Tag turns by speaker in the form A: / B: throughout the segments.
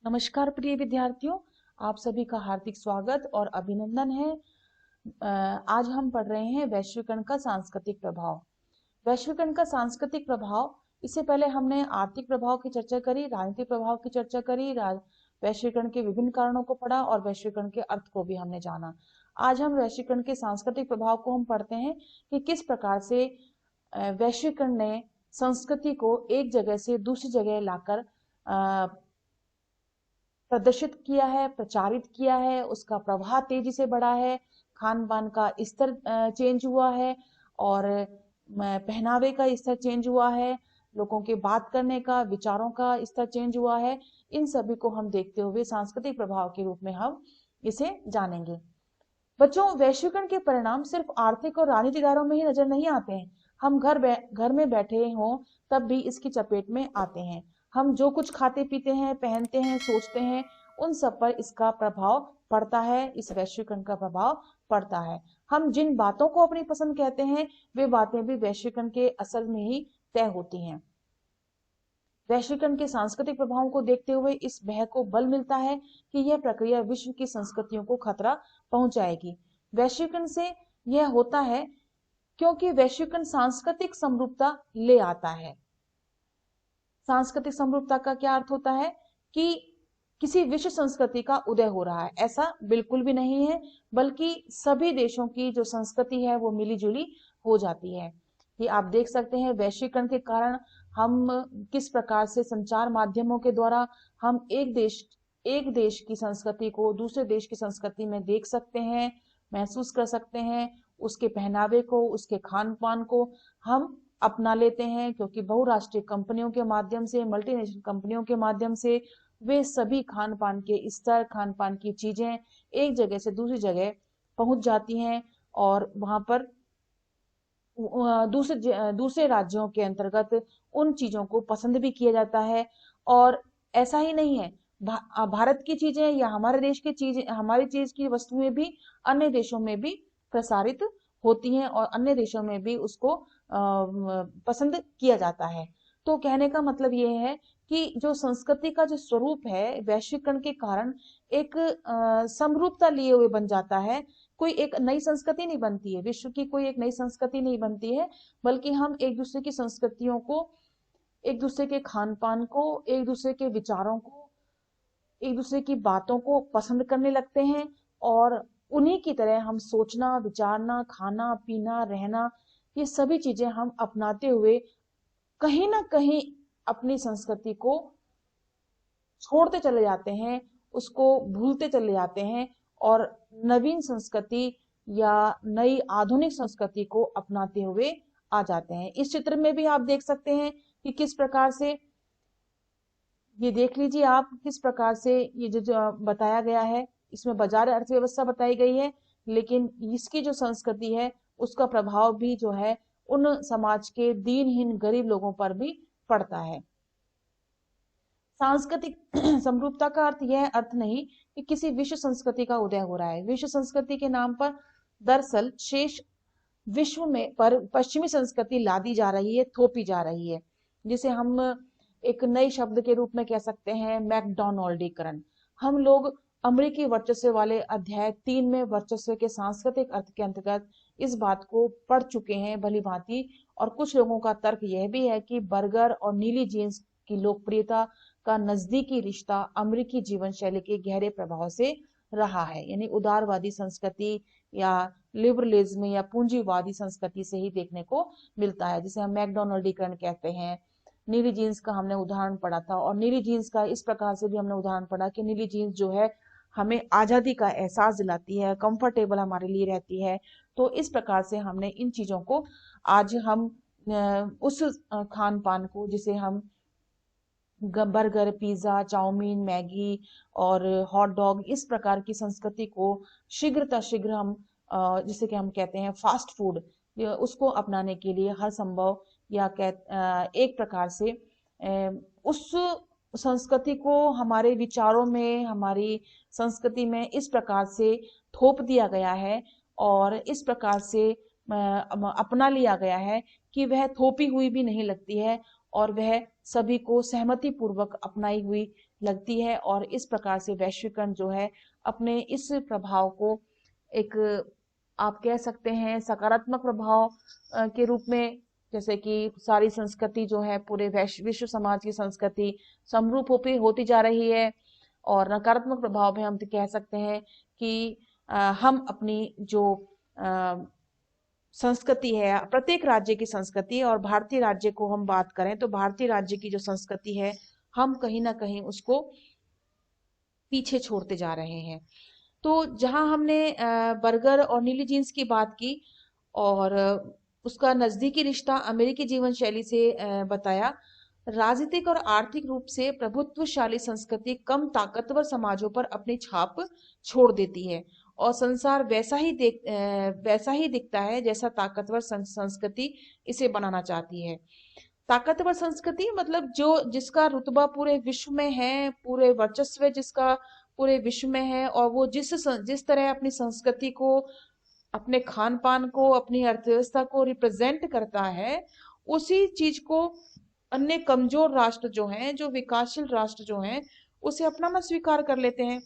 A: नमस्कार प्रिय विद्यार्थियों, आप सभी का हार्दिक स्वागत और अभिनंदन है। आज हम पढ़ रहे हैं वैश्वीकरण का सांस्कृतिक प्रभाव। वैश्वीकरण का सांस्कृतिक प्रभाव, इससे पहले हमने आर्थिक प्रभाव की चर्चा करी, राजनीतिक प्रभाव की चर्चा करी, वैश्वीकरण के विभिन्न कारणों को पढ़ा और वैश्वीकरण के अर्थ को भी हमने जाना। आज हम वैश्वीकरण के सांस्कृतिक प्रभाव को हम पढ़ते हैं कि किस प्रकार से वैश्वीकरण ने संस्कृति को एक जगह से दूसरी जगह लाकर प्रदर्शित किया है, प्रचारित किया है, उसका प्रभाव तेजी से बढ़ा है, खान पान का स्तर चेंज हुआ है और पहनावे का स्तर चेंज हुआ है, लोगों के बात करने का, विचारों का स्तर चेंज हुआ है। इन सभी को हम देखते हुए सांस्कृतिक प्रभाव के रूप में हम इसे जानेंगे। बच्चों, वैश्वीकरण के परिणाम सिर्फ आर्थिक और राजनीतिक दायरों में ही नजर नहीं आते हैं। हम घर में बैठे हों तब भी इसकी चपेट में आते हैं। हम जो कुछ खाते पीते हैं, पहनते हैं, सोचते हैं, उन सब पर इसका प्रभाव पड़ता है, इस वैश्वीकरण का प्रभाव पड़ता है। हम जिन बातों को अपनी पसंद कहते हैं, वे बातें भी वैश्वीकरण के असर में ही तय होती हैं। वैश्वीकरण के सांस्कृतिक प्रभावों को देखते हुए इस भय को बल मिलता है कि यह प्रक्रिया विश्व की संस्कृतियों को खतरा पहुंचाएगी। वैश्वीकरण से यह होता है क्योंकि वैश्वीकरण सांस्कृतिक समरूपता ले आता है। सांस्कृतिक समरूपता का क्या अर्थ होता है कि किसी विश्व संस्कृति का उदय हो रहा है, ऐसा बिल्कुल भी नहीं है, बल्कि सभी देशों की जो संस्कृति है वो मिली जुली हो जाती है। ये आप देख सकते हैं वैश्वीकरण के कारण हम किस प्रकार से संचार माध्यमों के द्वारा हम एक देश की संस्कृति को दूसरे देश की संस्कृति में देख सकते हैं, महसूस कर सकते हैं। उसके पहनावे को, उसके खान पान को हम अपना लेते हैं, क्योंकि बहुराष्ट्रीय कंपनियों के माध्यम से, मल्टीनेशनल कंपनियों के माध्यम से वे सभी खान पान के स्तर, खान पान की चीजें एक जगह से दूसरी जगह पहुंच जाती हैं और वहां पर दूसरे राज्यों के अंतर्गत उन चीजों को पसंद भी किया जाता है। और ऐसा ही नहीं है, भारत की चीजें या हमारे देश की चीजें, हमारी चीज की वस्तुएं भी अन्य देशों में भी प्रसारित होती हैं और अन्य देशों में भी उसको पसंद किया जाता है। तो कहने का मतलब ये है कि जो संस्कृति का जो स्वरूप है वैश्वीकरण के कारण एक समरूपता लिए हुए बन जाता है। कोई एक नई संस्कृति नहीं बनती है, विश्व की कोई एक नई संस्कृति नहीं बनती है, बल्कि हम एक दूसरे की संस्कृतियों को, एक दूसरे के खान पान को, एक दूसरे के विचारों को, एक दूसरे की बातों को पसंद करने लगते हैं और उन्हीं की तरह हम सोचना, विचारना, खाना पीना, रहना, ये सभी चीजें हम अपनाते हुए कहीं ना कहीं अपनी संस्कृति को छोड़ते चले जाते हैं, उसको भूलते चले जाते हैं और नवीन संस्कृति या नई आधुनिक संस्कृति को अपनाते हुए आ जाते हैं। इस चित्र में भी आप देख सकते हैं कि किस प्रकार से, ये देख लीजिए आप, किस प्रकार से ये जो बताया गया है, इसमें बाजार अर्थव्यवस्था बताई गई है, लेकिन इसकी जो संस्कृति है उसका प्रभाव भी जो है उन समाज के दीनहीन गरीब लोगों पर भी पड़ता है। सांस्कृतिक समरूपता का अर्थ यह अर्थ नहीं कि किसी विश्व संस्कृति का उदय हो रहा है। विश्व संस्कृति के नाम पर दरअसल शेष विश्व में पर पश्चिमी संस्कृति लादी जा रही है, थोपी जा रही है, जिसे हम एक नए शब्द के रूप में कह सकते हैं मैकडोनाल्डीकरण। हम लोग अमेरिकी वर्चस्व वाले अध्याय 3 में वर्चस्व के सांस्कृतिक अर्थ के अंतर्गत इस बात को पढ़ चुके हैं भली भांति, और कुछ लोगों का तर्क यह भी है कि बर्गर और नीली जीन्स की लोकप्रियता का नजदीकी रिश्ता अमेरिकी जीवन शैली के गहरे प्रभाव से रहा है, यानी उदारवादी संस्कृति या लिबरलिज्म या पूंजीवादी संस्कृति से ही देखने को मिलता है, जिसे हम मैकडोनाल्डीकरण कहते हैं। नीली जीन्स का हमने उदाहरण पढ़ा था, और नीली जीन्स का इस प्रकार से भी हमने उदाहरण पढ़ा कि नीली जीन्स जो है हमें आजादी का एहसास दिलाती है, कंफर्टेबल हमारे लिए रहती है। तो इस प्रकार से हमने इन चीजों को, आज हम उस खान पान को जिसे हम बर्गर, पिज्जा, चाउमीन, मैगी और हॉट डॉग, इस प्रकार की संस्कृति को शीघ्र हम जिसे कि हम कहते हैं फास्ट फूड, उसको अपनाने के लिए हर संभव या एक प्रकार से उस संस्कृति को हमारे विचारों में, हमारी संस्कृति में इस प्रकार से थोप दिया गया है और इस प्रकार से अपना लिया गया है कि वह थोपी हुई भी नहीं लगती है और वह सभी को सहमति पूर्वक अपनाई हुई लगती है और इस प्रकार से वैश्वीकरण जो है अपने इस प्रभाव को एक, आप कह सकते हैं, सकारात्मक प्रभाव के रूप में, जैसे कि सारी संस्कृति जो है पूरे विश्व समाज की संस्कृति समरूप होती जा रही है। और नकारात्मक प्रभाव में हम तो कह सकते हैं कि हम अपनी जो संस्कृति है, प्रत्येक राज्य की संस्कृति, और भारतीय राज्य को हम बात करें तो भारतीय राज्य की जो संस्कृति है हम कहीं ना कहीं उसको पीछे छोड़ते जा रहे हैं। तो जहां हमने बर्गर और नीली जीन्स की बात की और उसका नजदीकी रिश्ता अमेरिकी जीवन शैली से बताया, राजनीतिक और आर्थिक रूप से प्रभुत्वशाली संस्कृति कम ताकतवर समाजों पर अपनी छाप छोड़ देती है और संसार वैसा ही दिखता है जैसा ताकतवर संस्कृति इसे बनाना चाहती है। ताकतवर संस्कृति मतलब जो जिसका रुतबा पूरे विश्व में है, पूरे वर्चस्व जिसका पूरे विश्व में है, और वो जिस तरह अपनी संस्कृति को, अपने खान पान को, अपनी अर्थव्यवस्था को रिप्रेजेंट करता है, उसी चीज को अन्य कमजोर राष्ट्र जो हैं, जो विकासशील राष्ट्र जो हैं, उसे अपनाना स्वीकार कर लेते हैं।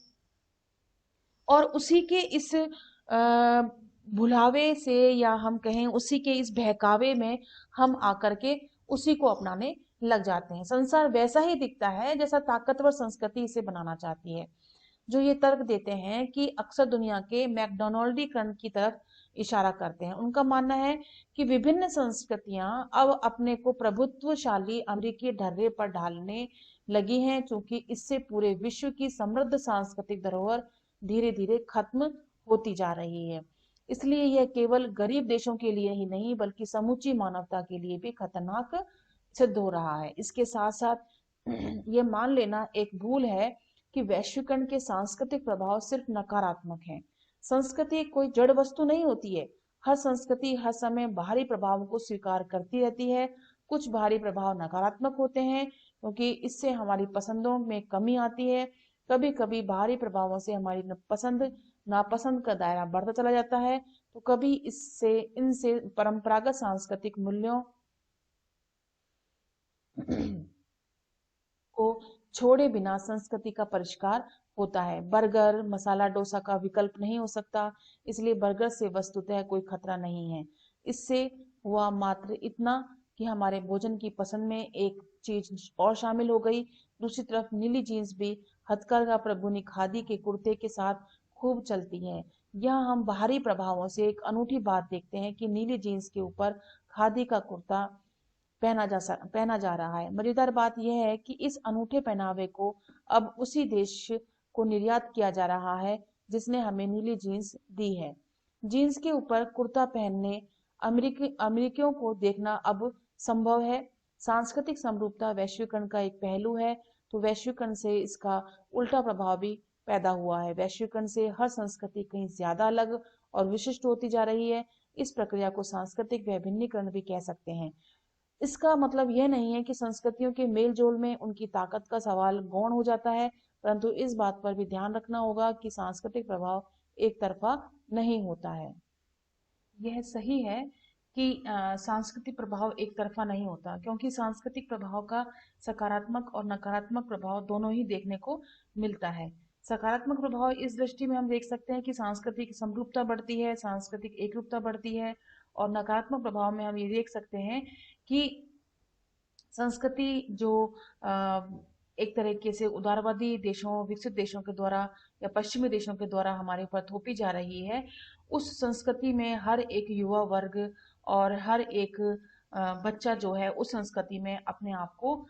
A: और उसी के इस भुलावे से, या हम कहें उसी के इस बहकावे में हम आकर के उसी को अपनाने लग जाते हैं। संसार वैसा ही दिखता है जैसा ताकतवर संस्कृति इसे बनाना चाहती है। जो ये तर्क देते हैं कि अक्सर दुनिया के मैकडोनाल्डीकरण की तरफ इशारा करते हैं। उनका मानना है कि विभिन्न संस्कृतियां अब अपने को प्रभुत्वशाली अमेरिकी ढर्रे पर ढालने लगी हैं, क्योंकि इससे पूरे विश्व की समृद्ध सांस्कृतिक धरोहर धीरे धीरे खत्म होती जा रही है। इसलिए यह केवल गरीब देशों के लिए ही नहीं बल्कि समूची मानवता के लिए भी खतरनाक सिद्ध हो रहा है। इसके साथ साथ ये मान लेना एक भूल है कि वैश्वीकरण के सांस्कृतिक प्रभाव सिर्फ नकारात्मक हैं। संस्कृति कोई जड़ वस्तु नहीं होती है। हर संस्कृति हर समय बाहरी प्रभावों को स्वीकार करती रहती है। कुछ बाहरी प्रभाव नकारात्मक होते हैं क्योंकि इससे हमारी पसंदों में कमी आती है। कभी कभी बाहरी प्रभावों से हमारी पसंद नापसंद का दायरा बढ़ता चला जाता है, तो कभी इनसे परंपरागत सांस्कृतिक मूल्यों को छोड़े बिना संस्कृति का परिष्कार होता है। बर्गर मसाला डोसा का विकल्प नहीं हो सकता, इसलिए बर्गर से वस्तुतः कोई खतरा नहीं है। इससे हुआ मात्र इतना कि हमारे भोजन की पसंद में एक चीज और शामिल हो गई। दूसरी तरफ नीली जीन्स भी हथकरघा प्रभुनी खादी के कुर्ते के साथ खूब चलती है। यहाँ हम बाहरी प्रभावों से एक अनूठी बात देखते हैं कि नीली जीन्स के ऊपर खादी का कुर्ता पहना जा रहा है। मजेदार बात यह है कि इस अनूठे पहनावे को अब उसी देश को निर्यात किया जा रहा है जिसने हमें नीली जीन्स दी है। जीन्स के ऊपर कुर्ता पहनने अमेरिकियों को देखना अब संभव है। सांस्कृतिक समरूपता वैश्वीकरण का एक पहलू है, तो वैश्वीकरण से इसका उल्टा प्रभाव भी पैदा हुआ है। वैश्वीकरण से हर संस्कृति कहीं ज्यादा अलग और विशिष्ट होती जा रही है। इस प्रक्रिया को सांस्कृतिक वैभिन्नीकरण भी कह सकते हैं। इसका मतलब यह नहीं है कि संस्कृतियों के मेल जोल में उनकी ताकत का सवाल गौण हो जाता है, परंतु इस बात पर भी ध्यान रखना होगा कि सांस्कृतिक प्रभाव एक तरफा नहीं होता है। यह सही है कि सांस्कृतिक प्रभाव एक तरफा नहीं होता, क्योंकि सांस्कृतिक प्रभाव का सकारात्मक और नकारात्मक प्रभाव दोनों ही देखने को मिलता है। सकारात्मक प्रभाव इस दृष्टि में हम देख सकते हैं कि सांस्कृतिक समरूपता बढ़ती है, सांस्कृतिक एकरूपता बढ़ती है। और नकारात्मक प्रभाव में हम ये देख सकते हैं कि संस्कृति जो एक तरीके से उदारवादी देशों, विकसित देशों के द्वारा या पश्चिमी देशों के द्वारा हमारे ऊपर थोपी जा रही है, उस संस्कृति में हर एक युवा वर्ग और हर एक बच्चा जो है उस संस्कृति में अपने आप को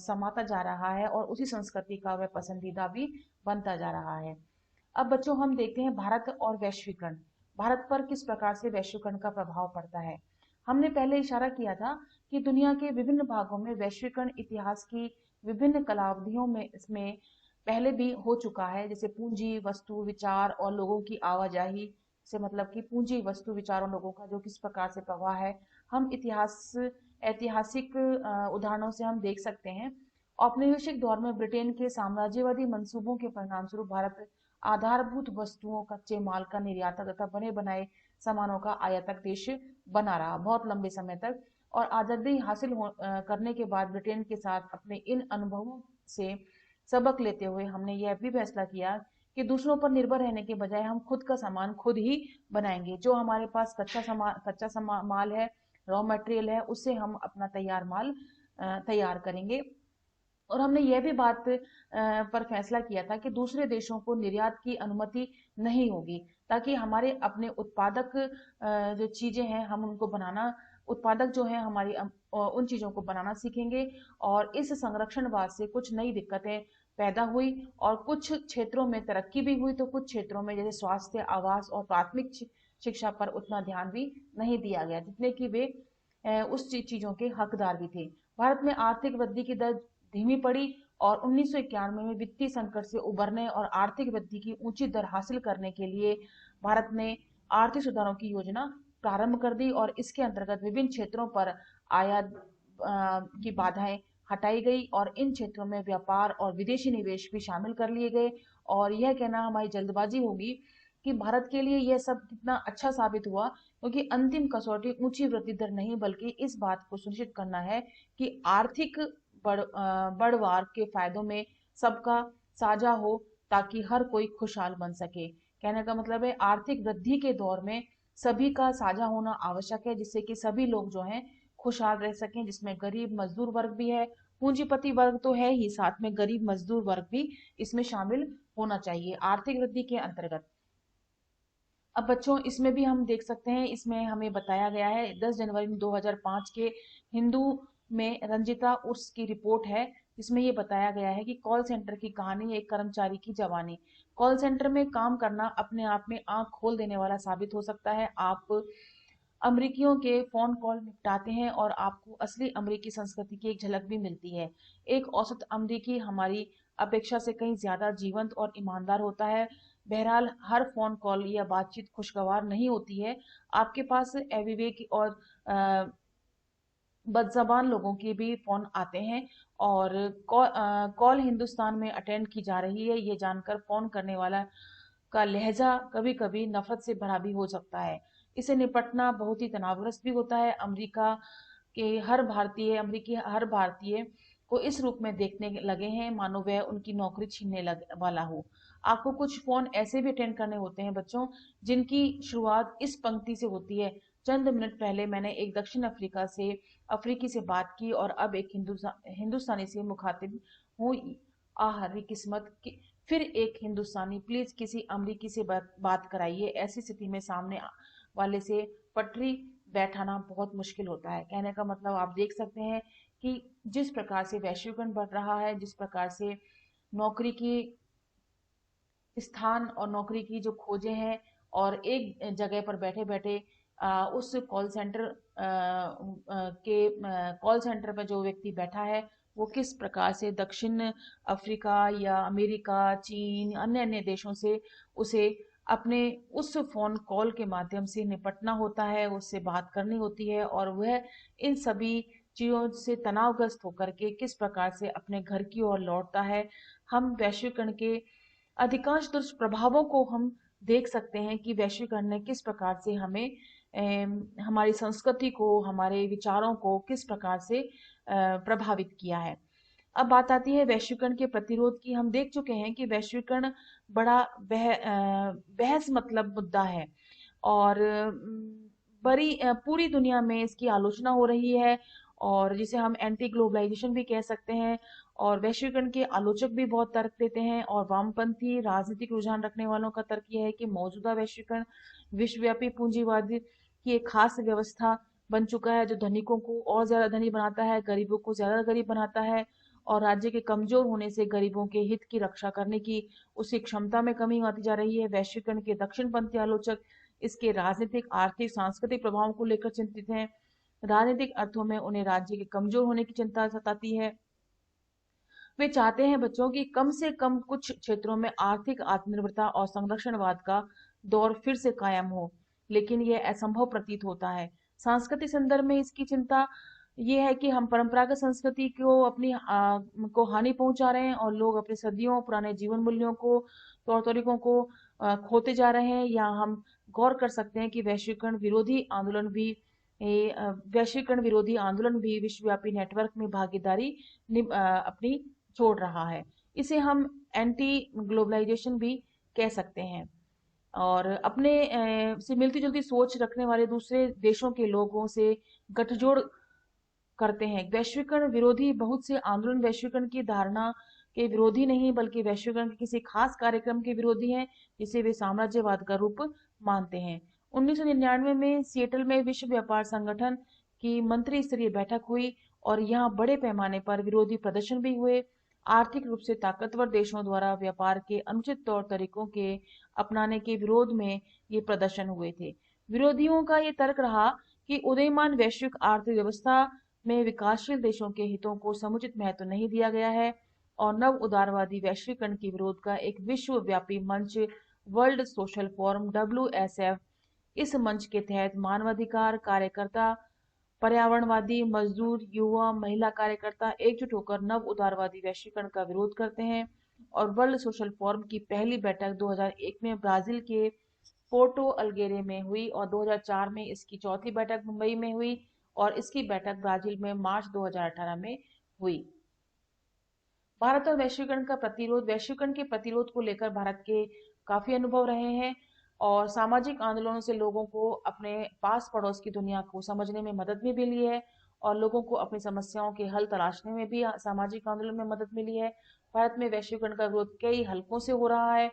A: समाता जा रहा है और उसी संस्कृति का वह पसंदीदा भी बनता जा रहा है। अब बच्चों हम देखते हैं भारत और वैश्वीकरण। भारत पर किस प्रकार से वैश्वीकरण का प्रभाव पड़ता है। हमने पहले इशारा किया था कि दुनिया के विभिन्न भागों में वैश्वीकरण इतिहास की विभिन्न कलावधियों में इसमें पहले भी हो चुका है। जैसे पूंजी वस्तु विचार और लोगों की आवाजाही से, मतलब कि पूंजी वस्तु विचार और लोगों का जो किस प्रकार से प्रवाह है, हम ऐतिहासिक उदाहरणों से हम देख सकते हैं। औपनिवेशिक दौर में ब्रिटेन के साम्राज्यवादी मंसूबों के परिणाम स्वरूप भारत आधारभूत वस्तुओं, कच्चे माल का निर्यातक तथा बने बनाए सामानों का आयातक देश बना रहा बहुत लंबे समय तक। और आजादी हासिल करने के बाद ब्रिटेन के साथ अपने इन अनुभवों से सबक लेते हुए हमने यह भी फैसला किया कि दूसरों पर निर्भर रहने के बजाय हम खुद का सामान खुद ही बनाएंगे। जो हमारे पास कच्चा माल है, रॉ मटेरियल है, उससे हम अपना तैयार माल तैयार करेंगे। और हमने यह भी बात पर फैसला किया था कि दूसरे देशों को निर्यात की अनुमति नहीं होगी, ताकि हमारे अपने उत्पादक जो चीजें हैं हम उनको बनाना, उत्पादक जो है हमारी उन चीजों को बनाना सीखेंगे। और इस संरक्षणवाद से कुछ नई दिक्कतें पैदा हुई और कुछ क्षेत्रों में तरक्की भी हुई, तो कुछ क्षेत्रों में जैसे स्वास्थ्य, आवास और प्राथमिक शिक्षा पर उतना ध्यान भी नहीं दिया गया जितने कि वे उस चीजों के हकदार भी थे। भारत में आर्थिक वृद्धि की दर धीमी पड़ी और 1991 में वित्तीय संकट से उबरने और आर्थिक वृद्धि की ऊंची दर हासिल करने के लिए भारत ने आर्थिक सुधारों की योजना प्रारंभ कर दी और इसके अंतर्गत विभिन्न क्षेत्रों पर आयात की बाधाएं हटाई गई और इन क्षेत्रों में व्यापार और विदेशी निवेश भी शामिल कर लिए गए। और यह कहना हमारी जल्दबाजी होगी कि भारत के लिए यह सब कितना अच्छा साबित हुआ, क्योंकि अंतिम कसौटी ऊंची वृद्धि दर नहीं बल्कि इस बात को सुनिश्चित करना है कि आर्थिक बढ़वार के फायदों में सबका साझा हो, ताकि हर कोई खुशहाल बन सके। कहने का मतलब है आर्थिक वृद्धि के दौर में सभी का साझा होना आवश्यक है, जिससे कि सभी लोग जो हैं खुशहाल रह सकें, जिसमें गरीब मजदूर वर्ग भी है, पूंजीपति वर्ग तो है ही, साथ में गरीब मजदूर वर्ग भी इसमें शामिल होना चाहिए आर्थिक वृद्धि के अंतर्गत। अब बच्चों इसमें भी हम देख सकते हैं, इसमें हमें बताया गया है 10 जनवरी 2005 के हिंदू में रंजिता उर्स की रिपोर्ट है, जिसमें ये बताया गया है कि कॉल सेंटर की कहानी, एक कर्मचारी की जवानी। कॉल सेंटर में काम करना अपने आप में आंख खोल देने वाला साबित हो सकता है। आप अमेरिकियों के फोन कॉल निपटाते हैं और आपको असली अमेरिकी संस्कृति की एक झलक भी मिलती है। एक औसत अमेरिकी हमारी अपेक्षा से कहीं ज्यादा जीवंत और ईमानदार होता है। बहरहाल हर फोन कॉल या बातचीत खुशगवार नहीं होती है। आपके पास अविवेक और बदजबान लोगों के भी फोन आते हैं और कॉल हिंदुस्तान में अटेंड की जा रही है, ये जानकर फोन करने वाला का लहजा कभी कभी नफरत से भरा भी हो सकता है। इसे निपटना बहुत ही तनावग्रस्त भी होता है। अमेरिकी हर भारतीय को इस रूप में देखने लगे हैं मानो वह उनकी नौकरी छीनने वाला हो। आपको कुछ फोन ऐसे भी अटेंड करने होते हैं बच्चों, जिनकी शुरुआत इस पंक्ति से होती है, चंद मिनट पहले मैंने एक दक्षिण अफ्रीकी से बात की और अब एक हिंदुस्तानी से मुखातिब हूँ। हरी किस्मत की। फिर एक हिंदुस्तानी, प्लीज किसी अमरीकी से बात कराइए। ऐसी स्थिति में सामने वाले से पटरी बैठाना बहुत मुश्किल होता है। कहने का मतलब आप देख सकते हैं कि जिस प्रकार से वैश्वीकरण बढ़ रहा है, जिस प्रकार से नौकरी की स्थान और नौकरी की जो खोजें हैं, और एक जगह पर बैठे बैठे उस कॉल सेंटर पर जो व्यक्ति बैठा है वो किस प्रकार से दक्षिण अफ्रीका या अमेरिका, चीन, अन्य अन्य देशों से उसे अपने उस फोन कॉल के माध्यम से निपटना होता है, उससे बात करनी होती है, और वह इन सभी चीजों से तनावग्रस्त होकर के किस प्रकार से अपने घर की ओर लौटता है। हम वैश्वीकरण के अधिकांश दुष्प्रभावों को हम देख सकते हैं कि वैश्वीकरण ने किस प्रकार से हमारी संस्कृति को, हमारे विचारों को किस प्रकार से प्रभावित किया है। अब बात आती है वैश्वीकरण के प्रतिरोध की। हम देख चुके हैं कि वैश्वीकरण बड़ा बहस मतलब मुद्दा है और पूरी दुनिया में इसकी आलोचना हो रही है, और जिसे हम एंटी ग्लोबलाइजेशन भी कह सकते हैं। और वैश्वीकरण के आलोचक भी बहुत तर्क देते हैं, और वामपंथी राजनीतिक रुझान रखने वालों का तर्क यह है कि मौजूदा वैश्वीकरण विश्वव्यापी पूंजीवाद की एक खास व्यवस्था बन चुका है, जो धनिकों को और ज्यादा धनी बनाता है, गरीबों को ज्यादा गरीब बनाता है, और राज्य के कमजोर होने से गरीबों के हित की रक्षा करने की उसकी क्षमता में कमी आती जा रही है। वैश्वीकरण के दक्षिणपंथी आलोचक इसके राजनीतिक, आर्थिक, सांस्कृतिक प्रभावों को लेकर चिंतित हैं। राजनीतिक अर्थों में उन्हें राज्य के कमजोर होने की चिंता सताती है। वे चाहते हैं बच्चों की कम से कम कुछ क्षेत्रों में आर्थिक आत्मनिर्भरता और संरक्षणवाद का दौर फिर से कायम हो, लेकिन यह असंभव प्रतीत होता है। सांस्कृतिक संदर्भ में इसकी चिंता ये है कि हम परंपरागत संस्कृति को को हानि पहुंचा रहे हैं, और लोग अपने सदियों पुराने जीवन मूल्यों को, तौर तरीकों को खोते जा रहे हैं। या हम गौर कर सकते हैं कि वैश्वीकरण विरोधी आंदोलन भी विश्वव्यापी नेटवर्क में भागीदारी अपनी छोड़ रहा है। इसे हम एंटी ग्लोबलाइजेशन भी कह सकते हैं। और अपने से मिलती जुलती सोच रखने वाले दूसरे देशों के लोगों से गठजोड़ करते हैं। वैश्वीकरण विरोधी बहुत से आंदोलन वैश्वीकरण की धारणा के विरोधी नहीं, बल्कि वैश्वीकरण के किसी खास कार्यक्रम के विरोधी हैं, जिसे वे साम्राज्यवाद का रूप मानते हैं। 1999 में सिएटल में विश्व व्यापार संगठन की मंत्री स्तरीय बैठक हुई और यहाँ बड़े पैमाने पर विरोधी प्रदर्शन भी हुए। आर्थिक रूप से ताकतवर देशों द्वारा व्यापार के अनुचित तौर तरीकों के अपनाने के विरोध में ये प्रदर्शन हुए थे। विरोधियों का ये तर्क रहा कि उदीयमान वैश्विक आर्थिक व्यवस्था में विकासशील देशों के हितों को समुचित महत्व नहीं दिया गया है और नव उदारवादी वैश्वीकरण के विरोध का एक विश्वव्यापी मंच वर्ल्ड सोशल फोरम WSF, इस मंच के तहत मानवाधिकार कार्यकर्ता, पर्यावरणवादी, मजदूर, युवा, महिला कार्यकर्ता एकजुट होकर नव उदारवादी वैश्वीकरण का विरोध करते हैं। और वर्ल्ड सोशल फोरम की पहली बैठक 2001 में ब्राजील के पोर्टो अल्गेरे में हुई और 2004 में इसकी चौथी बैठक मुंबई में हुई और इसकी बैठक ब्राजील में मार्च 2018 में हुई। भारत और वैश्वीकरण का प्रतिरोध। वैश्वीकरण के प्रतिरोध को लेकर भारत के काफी अनुभव रहे हैं और सामाजिक आंदोलनों से लोगों को अपने पास पड़ोस की दुनिया को समझने में मदद भी मिली है और लोगों को अपनी समस्याओं के हल तलाशने में भी सामाजिक आंदोलन में मदद मिली है। भारत में वैश्वीकरण का विरोध कई हलकों से हो रहा है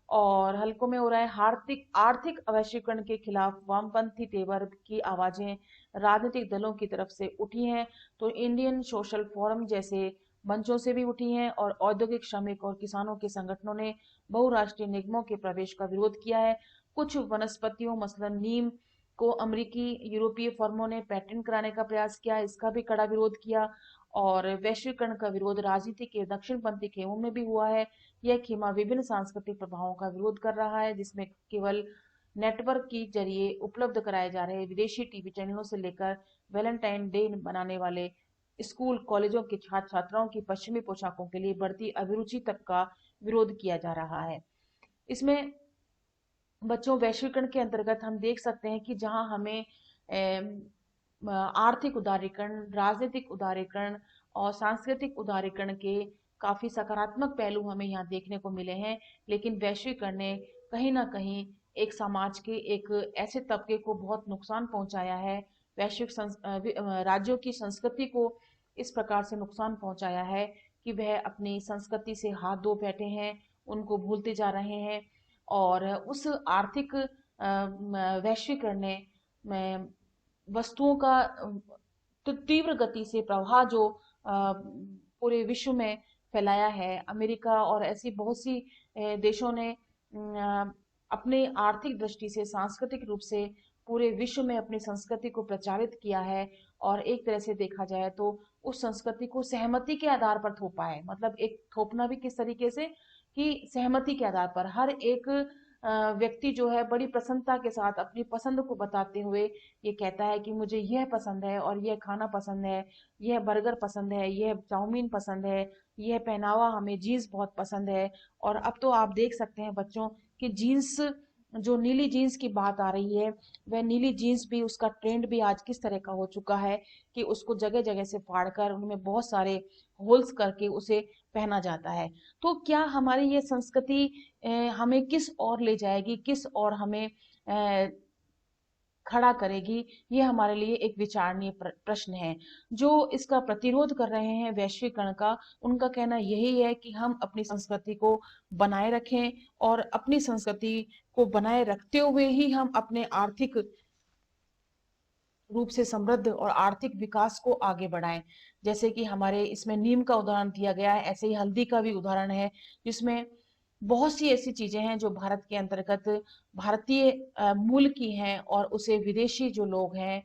A: और हलकों में हो रहा है। आर्थिक आर्थिक वैश्वीकरण के खिलाफ वामपंथी तेवर की आवाजें राजनीतिक दलों की तरफ से उठी हैं, तो इंडियन सोशल फोरम जैसे मंचों से भी उठी हैं और औद्योगिक, श्रमिक और किसानों के संगठनों ने बहुराष्ट्रीय निगमों के प्रवेश का विरोध किया है। कुछ वनस्पतियों मसलन नीम को अमेरिकी यूरोपीय फर्मों ने पेटेंट कराने का प्रयास किया, इसका भी कड़ा विरोध किया। और वैश्वीकरण का विरोध राजनीति के दक्षिणपंथी खेमों में भी हुआ है। यह खेमा विभिन्न सांस्कृतिक प्रभावों का विरोध कर रहा है, जिसमें केवल नेटवर्क के जरिए उपलब्ध कराए जा रहे विदेशी टीवी चैनलों से लेकर वैलेंटाइन डे बनाने वाले स्कूल कॉलेजों के छात्र छात्राओं की पश्चिमी पोशाकों के लिए बढ़ती अभिरुचि तक का विरोध किया जा रहा है। इसमें बच्चों वैश्वीकरण के अंतर्गत हम देख सकते हैं कि जहां हमें आर्थिक उदारीकरण, राजनीतिक उदारीकरण और सांस्कृतिक उदारीकरण के काफी सकारात्मक पहलू हमें यहाँ देखने को मिले हैं, लेकिन वैश्वीकरण ने कहीं ना कहीं एक समाज के एक ऐसे तबके को बहुत नुकसान पहुंचाया है। वैश्विक राज्यों की संस्कृति को इस प्रकार से नुकसान पहुंचाया है कि वह अपनी संस्कृति से हाथ धो बैठे हैं, उनको भूलते जा रहे हैं। और उस आर्थिक वैश्वीकरण ने वस्तुओं का तीव्र गति से प्रवाह जो पूरे विश्व में फैलाया है। अमेरिका और ऐसी बहुत सी देशों ने अपने आर्थिक दृष्टि से, सांस्कृतिक रूप से पूरे विश्व में अपनी संस्कृति को प्रचारित किया है और एक तरह से देखा जाए तो उस संस्कृति को सहमति के आधार पर थोपा है। मतलब एक थोपना भी किस तरीके से कि सहमति के आधार पर हर एक व्यक्ति जो है बड़ी प्रसन्नता के साथ अपनी पसंद को बताते हुए ये कहता है कि मुझे यह पसंद है और यह खाना पसंद है, यह बर्गर पसंद है, यह चाउमीन पसंद है, यह पहनावा, हमें जीन्स बहुत पसंद है। और अब तो आप देख सकते हैं बच्चों कि जीन्स, जो नीली जीन्स की बात आ रही है, वह नीली जीन्स भी, उसका ट्रेंड भी आज किस तरह का हो चुका है कि उसको जगह जगह से फाड़कर उनमें बहुत सारे होल्स करके उसे पहना जाता है। तो क्या हमारी ये संस्कृति हमें किस ओर ले जाएगी, किस ओर हमें खड़ा करेगी, ये हमारे लिए एक विचारणीय प्रश्न है। जो इसका प्रतिरोध कर रहे हैं वैश्वीकरण का, उनका कहना यही है कि हम अपनी संस्कृति को बनाए रखें और अपनी संस्कृति को बनाए रखते हुए ही हम अपने आर्थिक रूप से समृद्ध और आर्थिक विकास को आगे बढ़ाएं। जैसे कि हमारे इसमें नीम का उदाहरण दिया गया है, ऐसे ही हल्दी का भी उदाहरण है, जिसमें बहुत सी ऐसी चीजें हैं जो भारत के अंतर्गत भारतीय मूल की हैं और उसे विदेशी जो लोग हैं,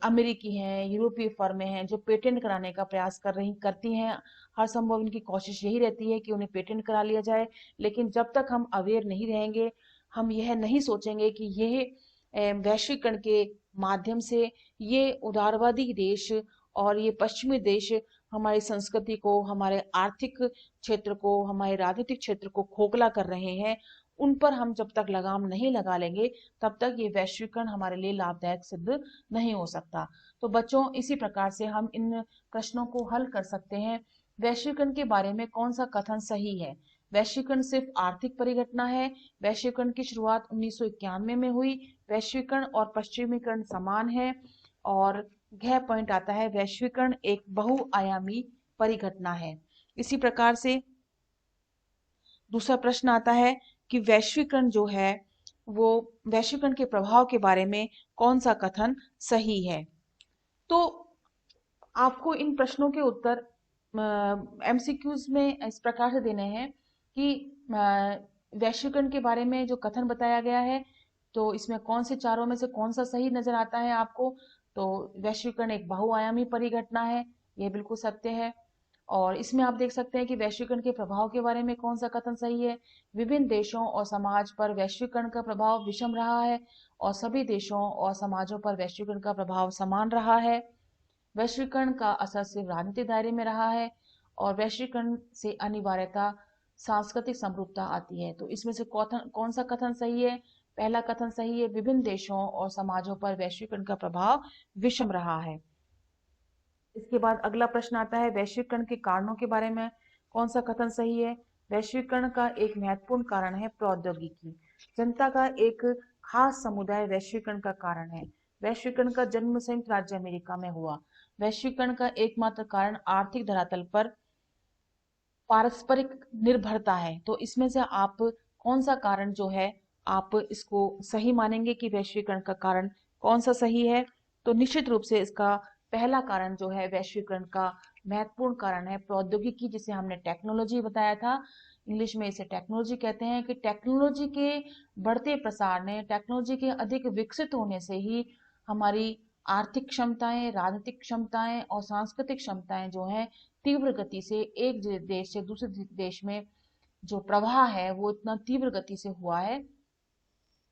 A: अमेरिकी हैं, यूरोपीय फर्में हैं, जो पेटेंट कराने का प्रयास करती हैं। हर संभव इनकी कोशिश यही रहती है कि उन्हें पेटेंट करा लिया जाए, लेकिन जब तक हम अवेयर नहीं रहेंगे, हम यह नहीं सोचेंगे कि यह वैश्वीकरण के माध्यम से ये उदारवादी देश और ये पश्चिमी देश हमारी संस्कृति को, हमारे आर्थिक क्षेत्र को, हमारे राजनीतिक क्षेत्र को खोखला कर रहे हैं, उन पर हम जब तक लगाम नहीं लगा लेंगे तब तक ये वैश्वीकरण हमारे लिए लाभदायक सिद्ध नहीं हो सकता। तो बच्चों, इसी प्रकार से हम इन प्रश्नों को हल कर सकते हैं। वैश्वीकरण के बारे में कौन सा कथन सही है? वैश्वीकरण सिर्फ आर्थिक परिघटना है। वैश्वीकरण की शुरुआत 1991 में हुई। वैश्वीकरण और पश्चिमीकरण समान है। और घ पॉइंट आता है, वैश्वीकरण एक बहुआयामी परिघटना है। इसी प्रकार से दूसरा प्रश्न आता है कि वैश्वीकरण जो है वो वैश्वीकरण के प्रभाव के बारे में कौन सा कथन सही है? तो आपको इन प्रश्नों के उत्तर एमसीक्यूज में इस प्रकार से देने हैं कि वैश्वीकरण के बारे में जो कथन बताया गया है, तो इसमें कौन से चारों में से कौन सा सही नजर आता है आपको? तो वैश्वीकरण एक बहुआयामी परिघटना है, यह बिल्कुल सत्य है। और इसमें आप देख सकते हैं कि वैश्वीकरण के प्रभाव के बारे में कौन सा कथन सही है। विभिन्न देशों और समाज पर वैश्वीकरण का प्रभाव विषम रहा है और सभी देशों और समाजों पर वैश्वीकरण का प्रभाव समान रहा है। वैश्वीकरण का असर सिर्फ राजनीतिक दायरे में रहा है और वैश्वीकरण से अनिवार्यता सांस्कृतिक समरूपता आती है। तो इसमें से कौन सा कथन सही है? पहला कथन सही है, विभिन्न देशों और समाजों पर वैश्वीकरण का प्रभाव विषम रहा है। इसके बाद अगला प्रश्न आता है, वैश्वीकरण के कारणों के बारे में कौन सा कथन सही है? वैश्वीकरण का एक महत्वपूर्ण कारण है प्रौद्योगिकी। जनता का एक खास समुदाय वैश्वीकरण का कारण है। वैश्वीकरण का जन्म संयुक्त राज्य अमेरिका में हुआ। वैश्वीकरण का एकमात्र कारण आर्थिक धरातल पर पारस्परिक निर्भरता है। तो इसमें से आप कौन सा कारण जो है आप इसको सही मानेंगे कि वैश्वीकरण का कारण कौन सा सही है? तो निश्चित रूप से इसका पहला कारण जो है वैश्वीकरण का महत्वपूर्ण कारण है प्रौद्योगिकी, जिसे हमने टेक्नोलॉजी बताया था। इंग्लिश में इसे टेक्नोलॉजी कहते हैं कि टेक्नोलॉजी के बढ़ते प्रसार ने, टेक्नोलॉजी के अधिक विकसित होने से ही हमारी आर्थिक क्षमताएं, राजनीतिक क्षमताएं और सांस्कृतिक क्षमताएं जो हैं तीव्र गति से एक देश से दूसरे देश में जो प्रवाह है वो इतना तीव्र गति से हुआ है।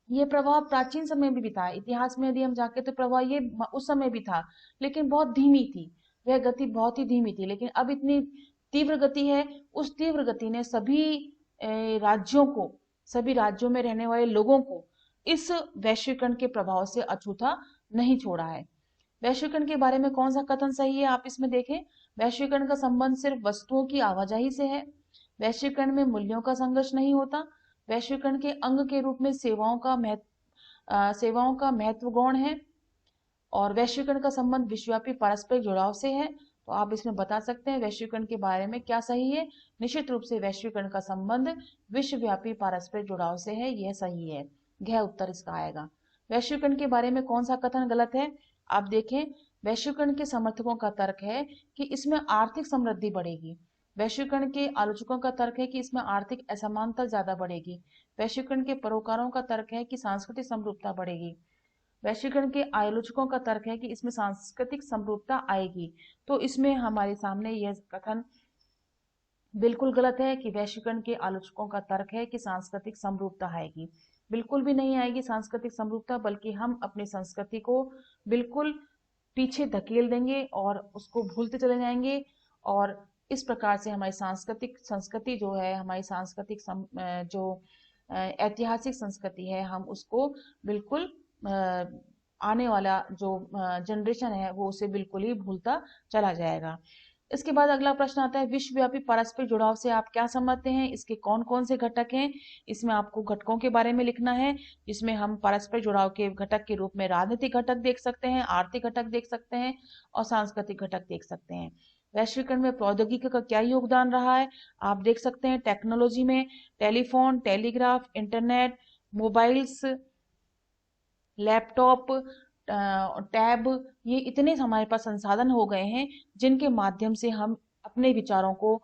A: ये प्रभाव प्राचीन समय में भी था, इतिहास में यदि हम जाके तो प्रभाव ये उस समय भी था, लेकिन बहुत धीमी थी, वह गति बहुत ही धीमी थी। लेकिन अब इतनी तीव्र गति है, उस तीव्र गति ने सभी राज्यों को, सभी राज्यों में रहने वाले लोगों को इस वैश्वीकरण के प्रभाव से अछूता नहीं छोड़ा है। वैश्वीकरण के बारे में कौन सा कथन सही है आप इसमें देखें। वैश्वीकरण का संबंध सिर्फ वस्तुओं की आवाजाही से है। वैश्वीकरण में मूल्यों का संघर्ष नहीं होता। वैश्वीकरण के अंग के रूप में सेवाओं का महत्व गौण है और वैश्वीकरण का संबंध विश्वव्यापी पारस्परिक जुड़ाव से है। तो आप इसमें बता सकते हैं वैश्वीकरण के बारे में क्या सही है। निश्चित रूप से वैश्वीकरण का संबंध विश्वव्यापी पारस्परिक जुड़ाव से है, यह सही है। घ उत्तर इसका आएगा। वैश्वीकरण के बारे में कौन सा कथन गलत है? आप देखें, वैश्वीकरण के समर्थकों का तर्क है कि इसमें आर्थिक समृद्धि बढ़ेगी। वैश्वीकरण के आलोचकों का तर्क है कि इसमें आर्थिक असमानता ज्यादा बढ़ेगी। वैश्वीकरण के परोकारों का तर्क है कि सांस्कृतिक समरूपता बढ़ेगी। वैश्वीकरण के आलोचकों का तर्क है कि इसमें सांस्कृतिक समरूपता आएगी। तो इसमें हमारे सामने यह कथन बिल्कुल गलत है कि वैश्वीकरण के आलोचकों का तर्क है कि सांस्कृतिक समरूपता आएगी। बिल्कुल भी नहीं आएगी सांस्कृतिक समरूपता, बल्कि हम अपनी संस्कृति को बिल्कुल पीछे धकेल देंगे और उसको भूलते चले जाएंगे। और इस प्रकार से हमारी सांस्कृतिक संस्कृति जो है, हमारी सांस्कृतिक जो ऐतिहासिक संस्कृति है, हम उसको बिल्कुल आने वाला जो जनरेशन है वो उसे बिल्कुल ही भूलता चला जाएगा। इसके बाद अगला प्रश्न आता है, विश्वव्यापी पारस्परिक जुड़ाव से आप क्या समझते हैं? इसके कौन कौन से घटक हैं? इसमें आपको घटकों के बारे में लिखना है, जिसमें हम पारस्परिक जुड़ाव के घटक के रूप में राजनीतिक घटक देख सकते हैं, आर्थिक घटक देख सकते हैं और सांस्कृतिक घटक देख सकते हैं। वैश्वीकरण में प्रौद्योगिकी का क्या योगदान रहा है? आप देख सकते हैं टेक्नोलॉजी में telephone, telegraph, internet, mobiles, laptop, tab, ये इतने हमारे पास संसाधन हो गए हैं जिनके माध्यम से हम अपने विचारों को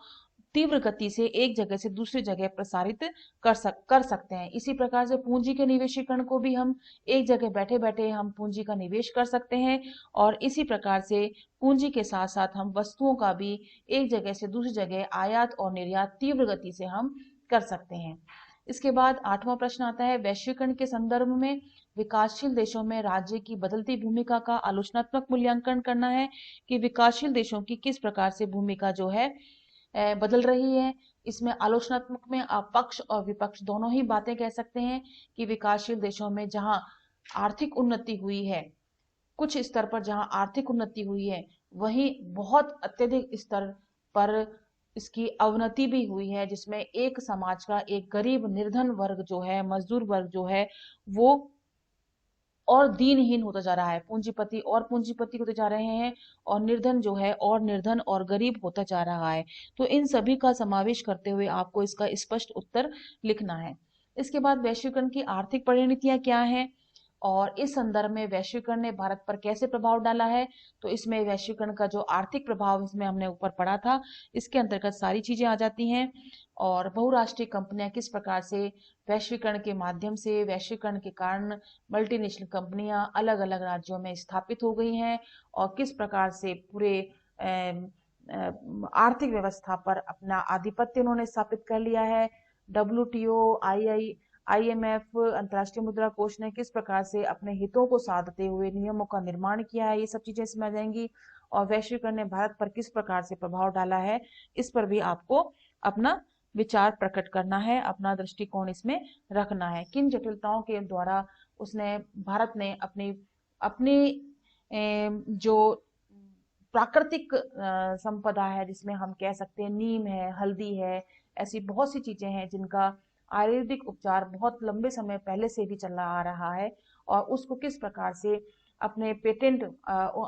A: तीव्र गति से एक जगह से दूसरी जगह प्रसारित कर सकते हैं। इसी प्रकार से पूंजी के निवेशीकरण को भी हम एक जगह बैठे बैठे हम पूंजी का निवेश कर सकते हैं और इसी प्रकार से पूंजी के साथ साथ हम वस्तुओं का भी एक जगह से दूसरी जगह आयात और निर्यात तीव्र गति से हम कर सकते हैं। इसके बाद 8वां प्रश्न आता है, वैश्वीकरण के संदर्भ में विकासशील देशों में राज्य की बदलती भूमिका का आलोचनात्मक मूल्यांकन करना है कि विकासशील देशों की किस प्रकार से भूमिका जो है बदल रही है। इसमें आलोचनात्मक में आप पक्ष और विपक्ष दोनों ही बातें कह सकते हैं कि विकासशील देशों में जहां आर्थिक उन्नति हुई है, कुछ स्तर पर जहां आर्थिक उन्नति हुई है, वहीं बहुत अत्यधिक स्तर पर इसकी अवनति भी हुई है, जिसमें एक समाज का एक गरीब निर्धन वर्ग जो है, मजदूर वर्ग जो है, वो और दीनहीन होता जा रहा है, पूंजीपति और पूंजीपति होते जा रहे हैं, और निर्धन जो है और निर्धन और गरीब होता जा रहा है। तो इन सभी का समावेश करते हुए आपको इसका स्पष्ट उत्तर लिखना है। इसके बाद वैश्वीकरण की आर्थिक परिणतियां क्या हैं, और इस संदर्भ में वैश्वीकरण ने भारत पर कैसे प्रभाव डाला है। तो इसमें वैश्वीकरण का जो आर्थिक प्रभाव इसमें हमने ऊपर पढ़ा था, इसके अंतर्गत सारी चीजें आ जाती हैं। और बहुराष्ट्रीय कंपनियां किस प्रकार से वैश्वीकरण के माध्यम से, वैश्वीकरण के कारण मल्टीनेशनल कंपनियां अलग अलग राज्यों में स्थापित हो गई हैं, और किस प्रकार से पूरे आर्थिक व्यवस्था पर अपना आधिपत्य उन्होंने स्थापित कर लिया है। WTO, IMF, अंतर्राष्ट्रीय मुद्रा कोष ने किस प्रकार से अपने हितों को साधते हुए नियमों का निर्माण किया है, ये सब चीजें इसमें आ जाएंगी। और वैश्वीकरण ने भारत पर किस प्रकार से प्रभाव डाला है, इस पर भी आपको अपना विचार प्रकट करना है, अपना दृष्टिकोण इसमें रखना है। किन जटिलताओं के द्वारा उसने, भारत ने अपनी अपनी जो प्राकृतिक संपदा है, जिसमें हम कह सकते हैं नीम है, हल्दी है, ऐसी बहुत सी चीजें हैं जिनका आयुर्वेदिक उपचार बहुत लंबे समय पहले से भी चला आ रहा है, और उसको किस प्रकार से अपने पेटेंट,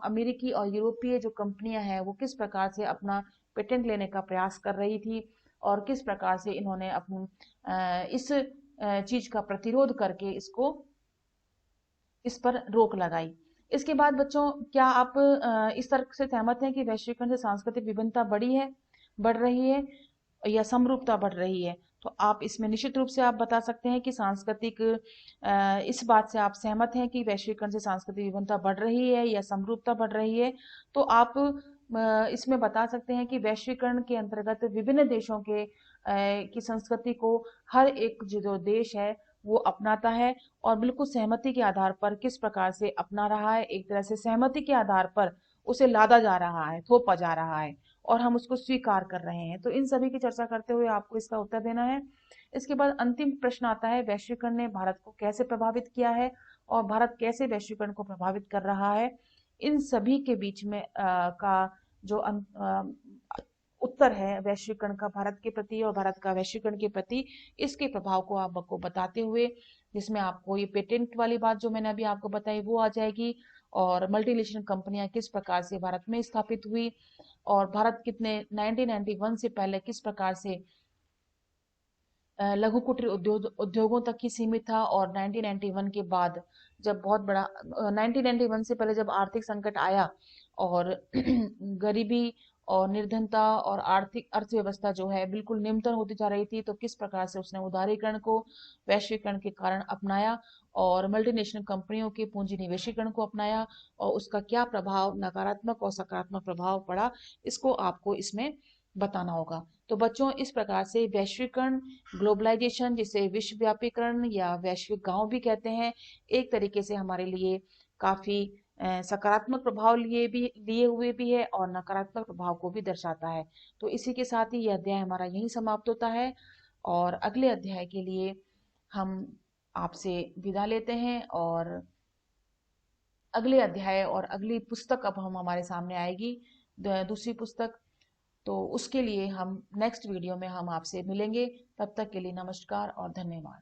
A: अमेरिकी और यूरोपीय जो कंपनियां हैं वो किस प्रकार से अपना पेटेंट लेने का प्रयास कर रही थी, और किस प्रकार से इन्होंने अपनी इस चीज का प्रतिरोध करके इस पर रोक लगाई। इसके बाद बच्चों, क्या आप इस तर्क से सहमत हैं कि वैश्वीकरण से सांस्कृतिक विभिन्नता बढ़ रही है, या समरूपता बढ़ रही है? तो आप इसमें निश्चित रूप से आप बता सकते हैं कि सांस्कृतिक, इस बात से आप सहमत हैं कि वैश्वीकरण से सांस्कृतिक विभिन्नता बढ़ रही है या समरूपता बढ़ रही है। तो आप इसमें बता सकते हैं कि वैश्वीकरण के अंतर्गत विभिन्न देशों की संस्कृति को हर एक जो देश है वो अपनाता है, और बिल्कुल सहमति के आधार पर किस प्रकार से अपना रहा है, एक तरह से सहमति के आधार पर उसे लादा जा रहा है, थोपा जा रहा है, और हम उसको स्वीकार कर रहे हैं। तो इन सभी की चर्चा करते हुए आपको इसका उत्तर देना है। इसके बाद अंतिम प्रश्न आता है, वैश्वीकरण ने भारत को कैसे प्रभावित किया है, और भारत कैसे वैश्वीकरण को प्रभावित कर रहा है। इन सभी के बीच में का जो उत्तर है वैश्वीकरण का भारत के प्रति और भारत का वैश्वीकरण के प्रति, इसके प्रभाव को आपको बताते हुए, जिसमें आपको ये पेटेंट वाली बात जो मैंने अभी आपको बताई वो आ जाएगी, और मल्टीनेशनल कंपनियां किस प्रकार से भारत में स्थापित हुई, और भारत कितने 1991 से पहले किस प्रकार से लघु कुटीर उद्योगों तक ही सीमित था, और 1991 के बाद जब बहुत बड़ा 1991 से पहले जब आर्थिक संकट आया और गरीबी और निर्धनता और आर्थिक अर्थव्यवस्था जो है बिल्कुल निमंत्रण होती जा रही थी, तो किस प्रकार से उसने उदारीकरण को वैश्वीकरण के कारण अपनाया, और मल्टीनेशनल कंपनियों के पूंजी निवेशीकरण को अपनाया, और उसका क्या प्रभाव, नकारात्मक और सकारात्मक प्रभाव पड़ा, इसको आपको इसमें बताना होगा। तो बच्चों, इस प्रकार से वैश्वीकरण, ग्लोबलाइजेशन, जिसे विश्वव्यापीकरण या वैश्विक गांव भी कहते हैं, एक तरीके से हमारे लिए काफी सकारात्मक प्रभाव लिए हुए भी है, और नकारात्मक प्रभाव को भी दर्शाता है। तो इसी के साथ ही यह अध्याय हमारा यहीं समाप्त होता है, और अगले अध्याय के लिए हम आपसे विदा लेते हैं, और अगले अध्याय और अगली पुस्तक अब हमारे सामने आएगी, दूसरी पुस्तक। तो उसके लिए हम नेक्स्ट वीडियो में हम आपसे मिलेंगे। तब तक के लिए नमस्कार और धन्यवाद।